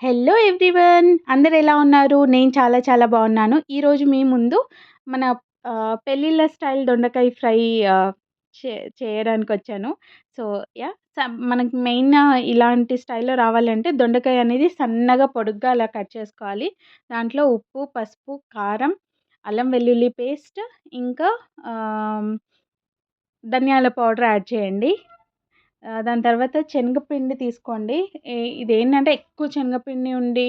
Hello everyone! అందరూ ఎలా ఉన్నారు? నేను చాలా చాలా బాగున్నాను. ఈరోజు మీ ముందు మన పెళ్ళిళ్ళ స్టైల్ దొండకాయ ఫ్రై ఆహ్, చేయడానికొచ్చాను. సో, మనకి మెయిన్ ఇలాంటి స్టైల్‌లో రావాలంటే దొండకాయ అనేది సన్నగా పొడుగ్గా అలా కట్ చేసుకోవాలి. దాంట్లో ఉప్పు, పసుపు, కారం, అల్లం వెల్లుల్లి పేస్ట్ ఇంకా ఆహ్, ధనియాల పౌడర్ యాడ్ చేయండి. దాని తర్వాత శనగపిండి తీసుకోండి. ఇదేంటంటే ఎక్కువ శనగపిండి ఉండి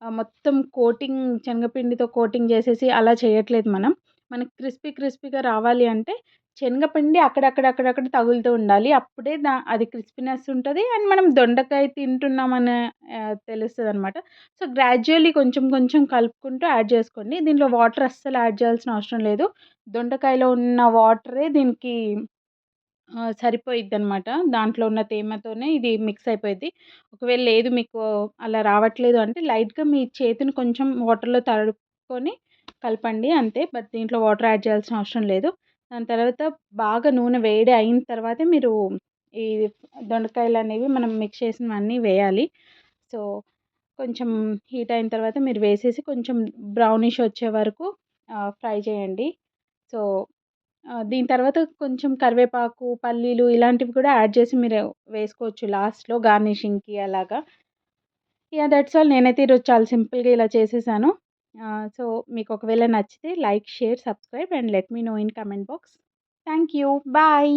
మొత్తం కోటింగ్ శనగపిండితో కోటింగ్ చేసేసి అలా చేయట్లేదు మనం. మనకి క్రిస్పీగా రావాలి అంటే శనగపిండి అక్కడక్కడ తగులుతూ ఉండాలి. అప్పుడే అది క్రిస్పీనెస్ ఉంటది. అండ్ మనం దొండకాయ తింటున్నామని తెలుస్తదనమాట. సో, గ్రాడ్యుయల్లీ కొంచెం కొంచెం కలుపుకుంటూ యాడ్ చేసుకోండి. దీంట్లో వాటర్ అస్సలు యాడ్ చేయాల్సిన అవసరం లేదు. దొండకాయలో ఉన్న వాటరే దీనికి సరిపోయిద్దనమాట. దాంట్లో ఉన్న తేమతోనే ఇది మిక్స్ అయిపోయిద్ది. ఒకవేళ లేదు మీకు అలా రావట్లేదు అంటే లైట్‌గా మీ చేతిని కొంచెం వాటర్‌లో తడుపుకొని కలపండి అంతే. బట్ దీంట్లో వాటర్ యాడ్ చేయాల్సిన అవసరం లేదు. దాని తర్వాత బాగా నూనె వేడి అయిన తర్వాతే మీరు ఈ దొండకాయలనేవి మనం మిక్స్ చేసినవన్నీ వేయాలి. సో, కొంచెం హీట్ అయిన తర్వాత మీరు వేసేసి కొంచెం బ్రౌనిష్ వచ్చే వరకు ఫ్రై చేయండి. సో, దీని తర్వాత కొంచెం కరివేపాకు, పల్లీలు ఇలాంటివి కూడా యాడ్ చేసి మీరు వేసుకోవచ్చు లాస్ట్‌లో గార్నిషింగ్‌కి అలాగా. That's all. నేనైతే ఈరోజు చాలా సింపుల్‌గా ఇలా చేసేసాను. సో, మీకు ఒకవేళ నచ్చితే like, share, subscribe and let me know in comment box. Thank you. Bye.